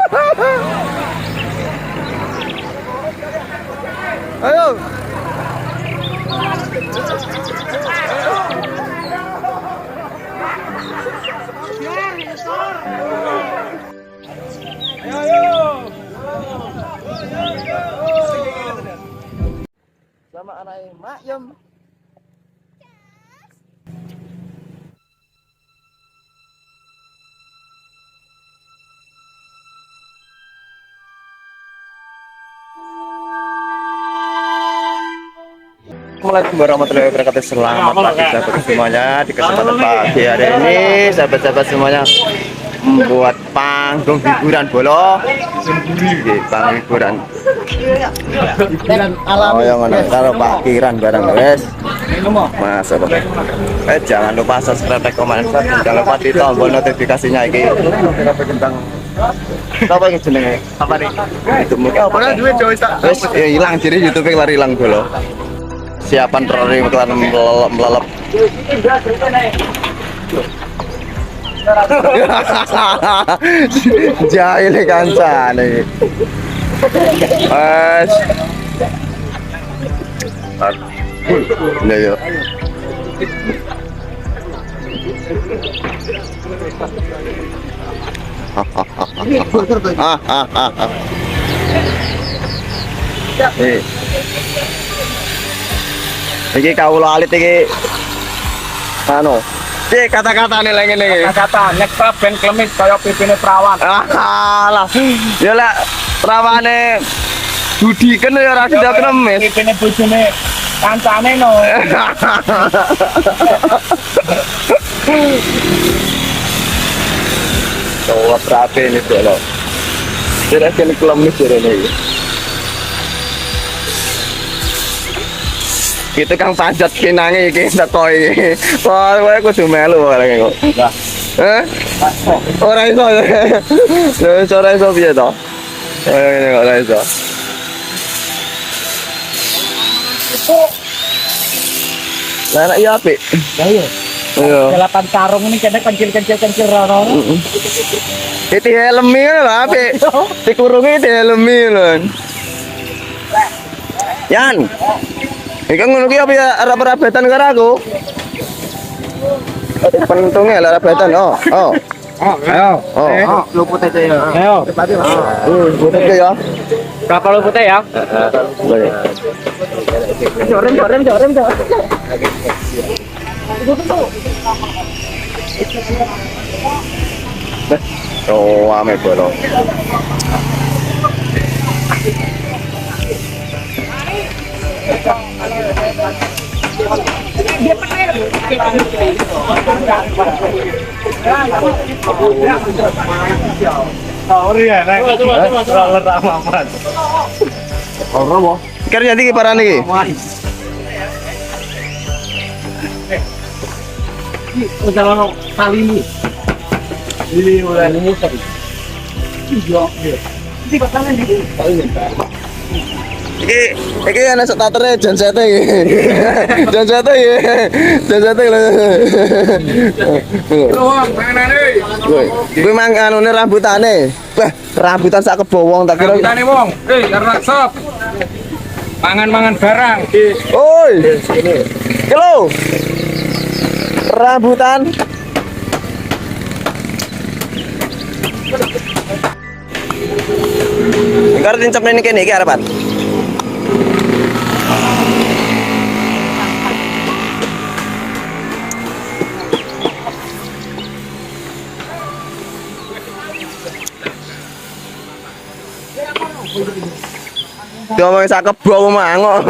Ayo. Sama anak Mak Yum. Assalamualaikum warahmatullahi wabarakatuh. Selamat pagi sahabat semuanya. Di kesempatan pagi hari ini sahabat-sahabat semuanya membuat panggung hiburan bolo. Panggung hiburan alam. Oh yang ada karo parkiran barang guys. Masuk. Jangan lupa subscribe, like, komen, share. Jangan lupa di tombol notifikasinya iki. Apa ini jenenge? Apa nih? Itu mungkin apa? Wes hilang jadi YouTube lari hilang bolo. Siapan troli klan melelep. Jahil kancane. Mas. Nah yo. Iki kawula alit iki. Anu. Iki kata-katane lek ngene iki. Kata nyekrap ben klemis kaya pipine prawan. Alah. Ya lek prawane dudiken ya ora sida klemis. Pipine bojone kancane no. Oh, rapi ini lho. Kira kene klemis rene iki. Itu kang panjat kinange iki teko iki. Wah, kowe kudu melu bareng kok. Lah. Ora iso. Ora iso piye to? Ngene kok ora iso. Lah nek iya apik. Lah iya. Iya. Delapan karung ini kene kencil rono. Iki helmi lho apik. Dikurungi dihelmi lho. Yan. Iki ngono ki apa ya arep-arebetan karo aku? Pentunge arep-arebetan. Oh. Ayo. Oh. Luput aja ya. Ayo. Luput ya. Berapa luputnya ya? Boleh. Jorem. Oh, ame bolong. Kerja di kiparan lagi. Udah tali ini. Ini udah ini tadi. Iya. Ini pasangan di. Iki ana startere jan sete iki. Jan sete iki. Jan sete lho. Wong, manganane. Kuwi mang anune rambutane. Wah, rambutan sak kebo wong tak kira. Rambutane wong. Karena sop. Mangan-mangan barang. Oi. Iki lho. Rambutan. Engkar tincep ini kene iki arepan. Ngomong sak kebo mangok.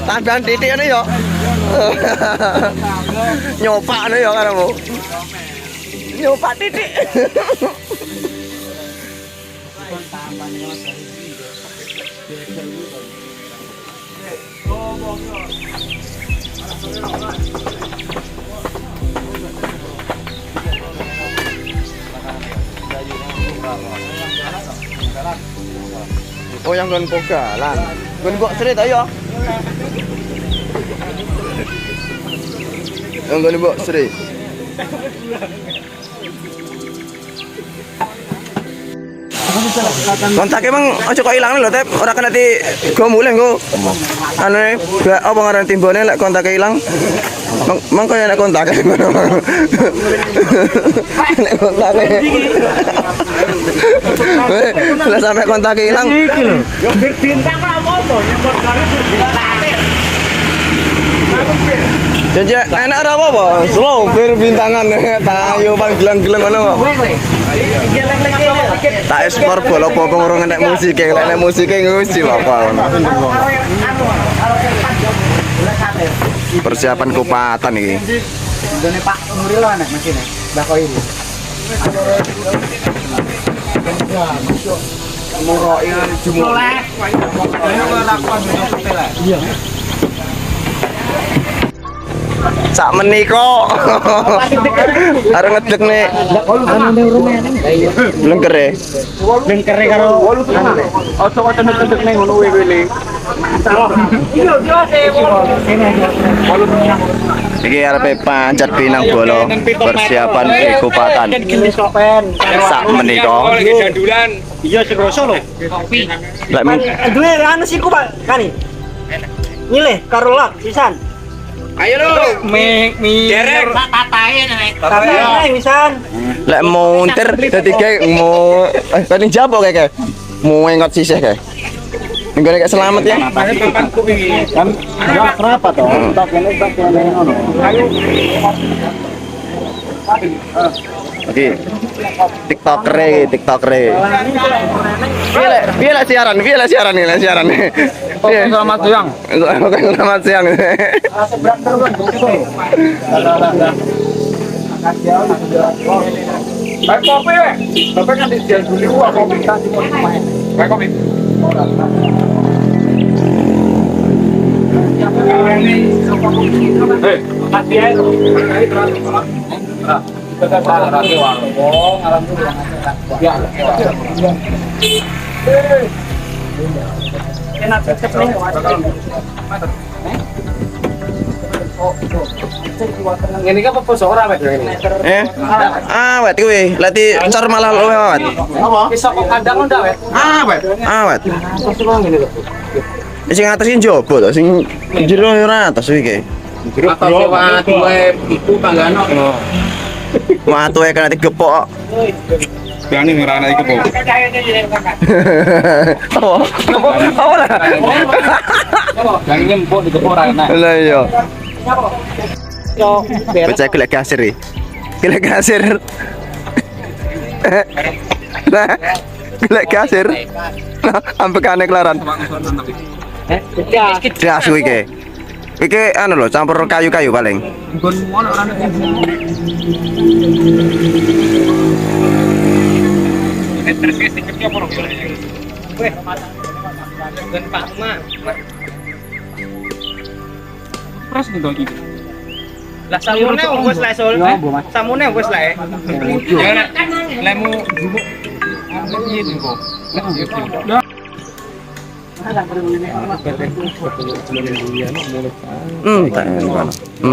Tambahan titik ini ya. Nyopak ini ya karamu. Nyopak titik. Oh yang gon pogalan. Gon kok cerit ayo. Enggak nih, Bu, Sri. Kontak emang aja kok ilang lho, Tep. Ora kena di go mulih go. Anu gak apa ngaran timbone lek kontake ilang. Mang kaya nek kontake ngono. Nek kontake. Lah sampe kontake ilang. Yo bintang lah apa nyebut kali bintangane. Jajak enak ora apa-apa. Slow bintangan tayo panggilan-gilan ngono. Tak ekspor bola apa ngurung nek musik nek musik wis apa ngono. Persiapan kupatan iki. Ndone Pak Nuril anak mesin lah kok iki. Muroi jumlah. Iya. Sak menika. Arep ngedek nek Anu ning rumah nang. lengkere. Lengkere karo ojo kok cendek ning ngono wele. Iki arepe pancat pinang bola persiapan kupatan. Sak menika. Jandulan. Iya sing rasa lho. Kopi. Lek Duwe anu sih ku Pak kani. Nyilih karo lak sisan. Ayo lo. Derek. Tatae wisan. lek montir dadi kayak mau paling jabo kayak mau ngot sisih kayak. Nggone kayak selamat ya. Papanku ini. Kan enggak kenapa toh? Tak kene ngono. Oke. TikToker. Piye lek siaran ini siaran. Selamat siang. Oke, selamat siang. Seberang terus. Baik kopi ya. Bapak kan di jalan dulu aku minta di main. Baik kopi. Hei, hati ya. Enak cecep nih. Ini kan apa ora wet ini. Awet kuwi, lati cor malah luwe awet. Apa? Bisa kok kandang ndak wet. Awet. Sing atas iki njaba to, sing jero ora atas iki. Atau sewa duwe ibu tanggano. Matuhe kena digepok. Berani ngerana iku, Bu. Apa lah? Yang ini empuk digepok ora enak. Lah iya. Yo, Baca gelek kasir iki. Gelek kasir. Nah, gelek kasir. Ampekane kelaran. Jas iki. Iki anu lho, campur kayu-kayu paling. Nggon ngono ora enak. Terus iki apa ora? Weh, dan Pak Ma. Terus nih iki. Lah samune wis lah Sul. Samune wis lah. Ya nek lemu jupuk. Iya kok.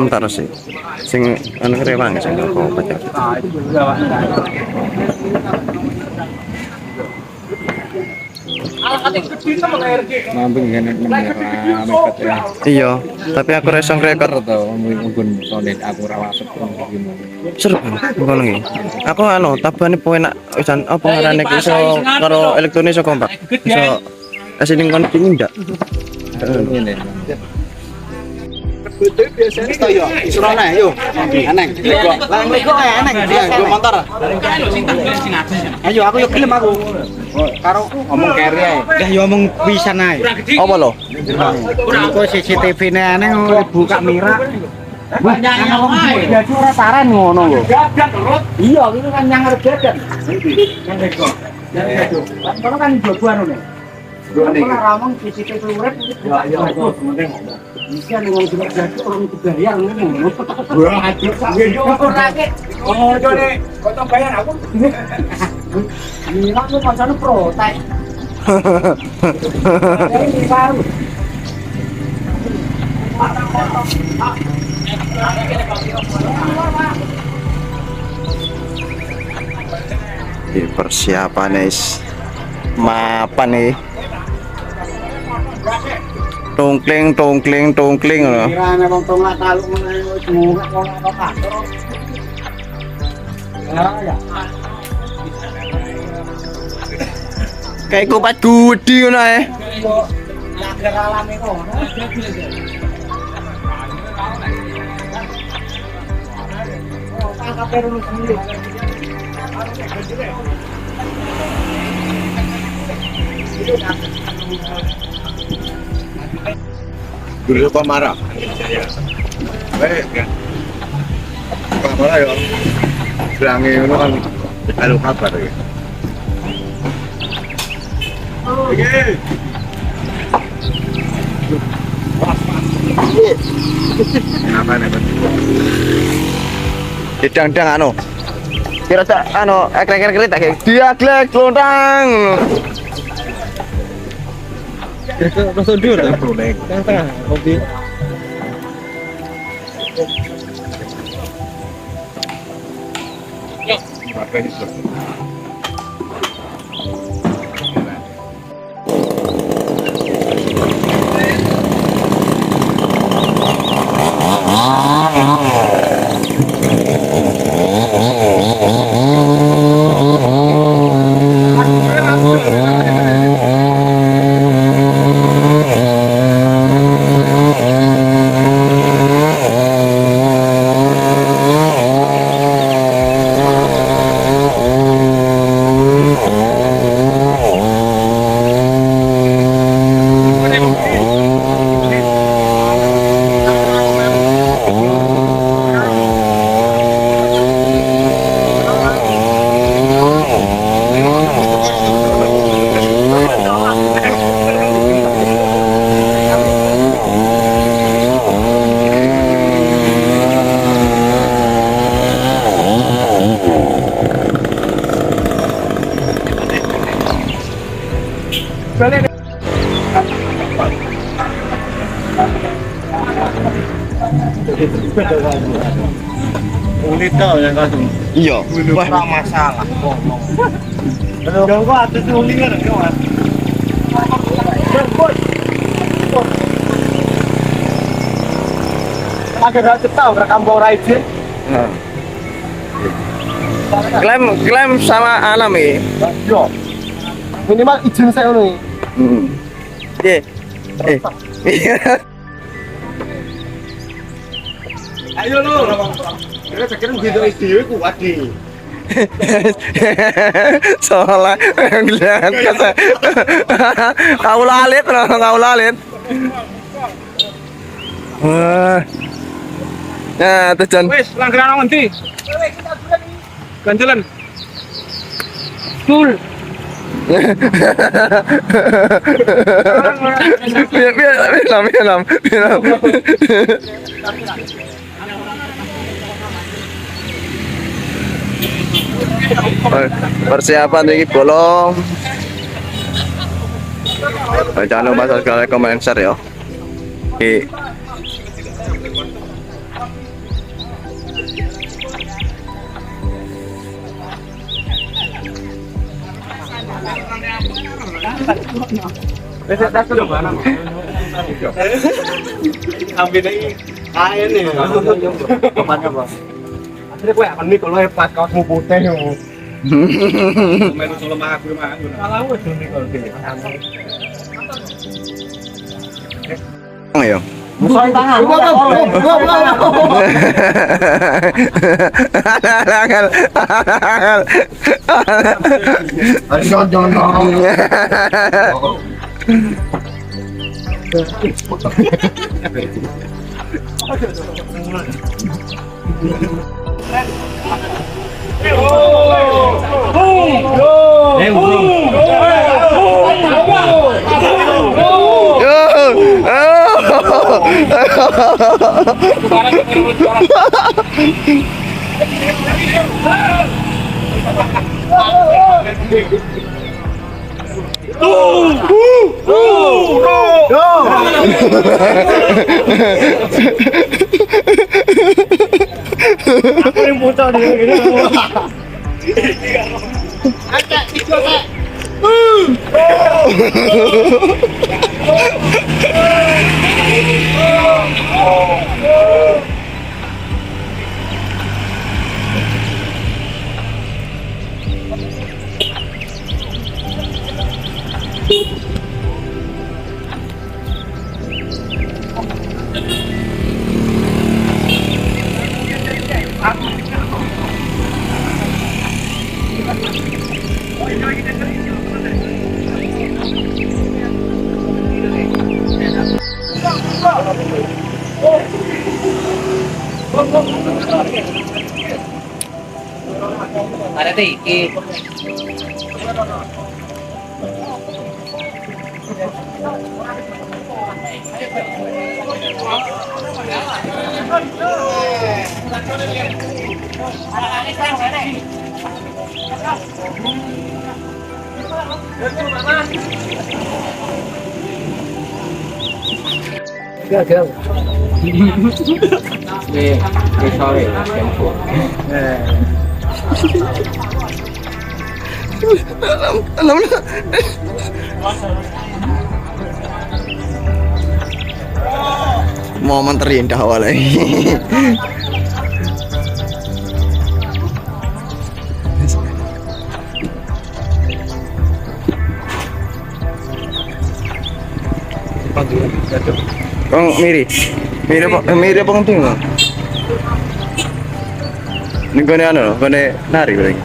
Taruh sih. Sing anu rewang sing kok pecah. Iya, tapi aku resong rekor seru ngono iki. Aku anu tabane penak wisan apa ngarane iso karo elektronik iso kompak. Iso asine kon pingin ndak? Betul biasanya to yo. Surana yo. Aneng. Lah kok aneng. Yo motor. Ayo aku yo gelem aku. Karo ngomong kere ae. Lah yo omong pisan ae. Apa lo? Kok CCTV-ne aneh ibu kamera. Wah, nyang ae. Jadi ora taran ngono lho. Iya, ini kan nyang arep dadan. Yang bego. Yang bego. Kono kan jogoan ngono. Ora ramong CCTV urip. Ya, bisa ngomong juga jadi orang kebayang ngono. Wah, aduh sak ngorake. Oh, jone, kok bayar aku. Ini aku pancane protek. Ini baru. Di persiapan nih mapan nih. Tungkling loh. Kirane wong tongak taluk menawa semurah wong apa kantor. Ya. Kayak kupat gudi ngono ae. Lager alame kono. Oh, tangkap terus sendiri. Dulu pemarah. Baik kan. Pemarah ya. Bilangi ngono kan kalau kabar ya. Oke. Apa nih, Pak? Didang-dang anu. Kira tak anu ekrek-ekrek tak kayak dia glek lontang. Langsung dur ya, Bro. Tengah hobi. Unito yang kasih. Iya. Wah, Masalah ngomong. Belum kok ada tulingan ya, Mas. Agak tahu rekam bawah ride. klaim sama alam ini. Yo. Minimal izin saya nih. Ayo lo. Kira pikir gitu ide kuat di. Soalnya bilang kata kau lalit. Wah. Nah, tuh Jan. Wes, langgaran nanti. Ganjalan. Tul. Biar. Persiapan ini bolong. Jangan lupa subscribe, komen, share ya. Oke. Ambil lagi air nih. Kapannya bang? Akhirnya gue akan nih kalau hebat kau mau putih yo. Melu solo mah aku mah. Kalau gue tuh nih kalau dia. Ayo. Bukan tangan. Aku yang bocor dia gitu. Ada tiki. Gagal. Nih, sorry. Momen terindah awalnya. Bang miri apa penting bang? Ini gone anu, gone nari paling.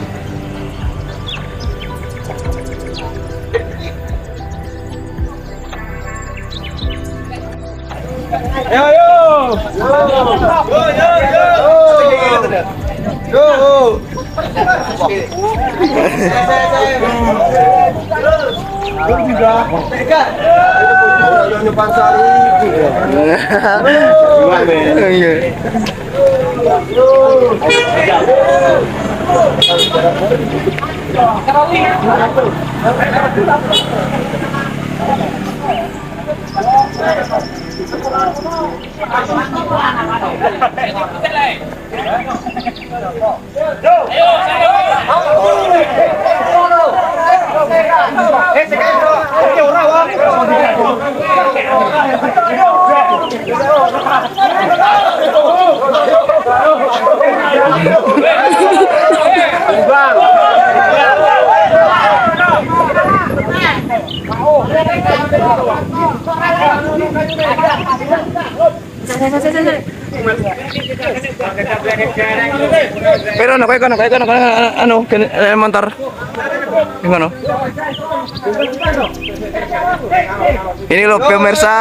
Pero ano, ano, montar. Yung ano? Ini loh pemirsa.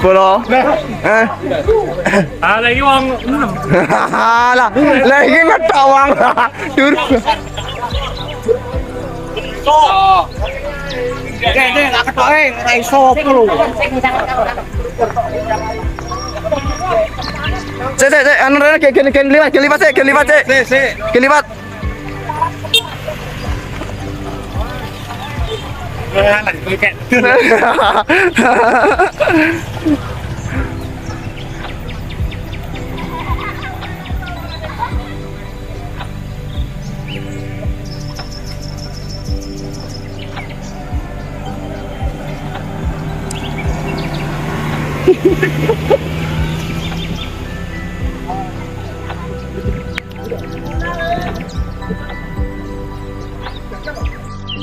Polo. Lagi wong 6. Lagi ngetawang. Dur. Dek, gak ketoke, ora iso opo lho. Cek, anu rene liwat sik. Liwat. Lagi kayak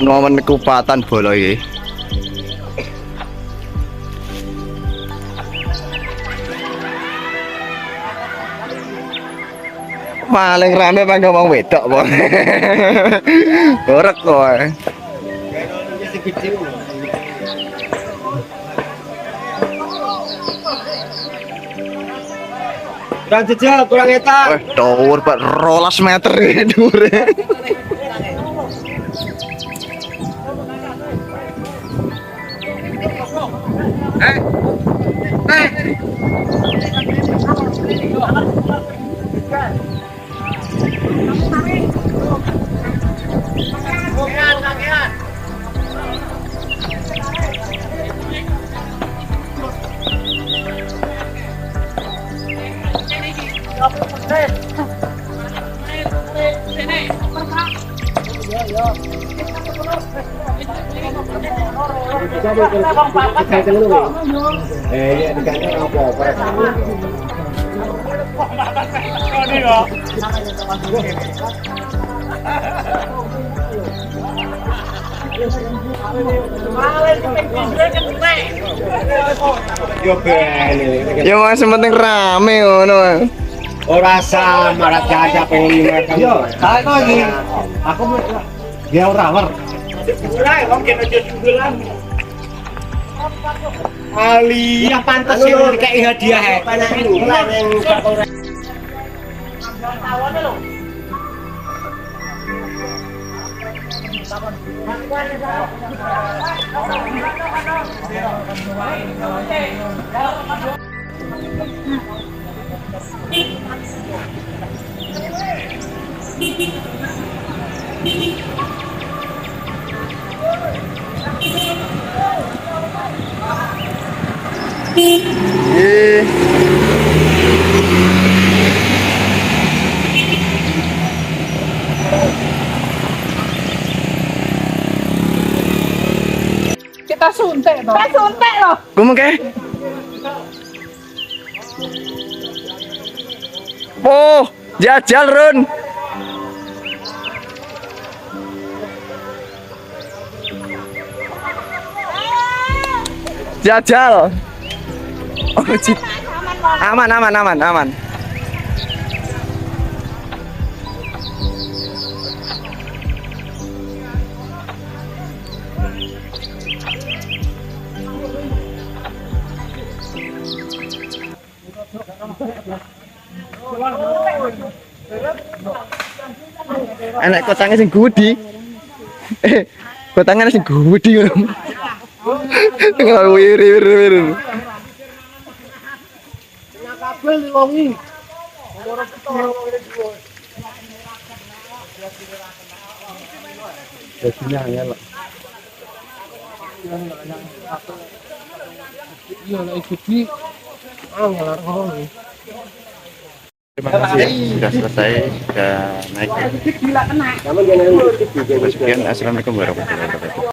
Momen kupatan bola iki. Paling rame bangga wong wedok, Bang. Orek kowe. Kurang jejak, kurang etak. Wah, dhuwur Pak, 12 meter iki dhuwure. Ya masih penting rame ngono. Ora sama raja pengen yo tak lagi aku dia ora wer Ali ya pantes sih kayak hadiah Kita suntik toh. Kita suntik loh. Ngomong ke? Oh, jajal Run. Jajal. Oh, aman, aman, aman, aman. Anak kotangnya sing gudi. Kotangnya sing gudi ngono. Tinggal wir. kabel wongi jadinya ya lah iya lah gede ngelar ngomong. Terima kasih sudah selesai, sudah naik. Sekian, assalamualaikum warahmatullahi wabarakatuh.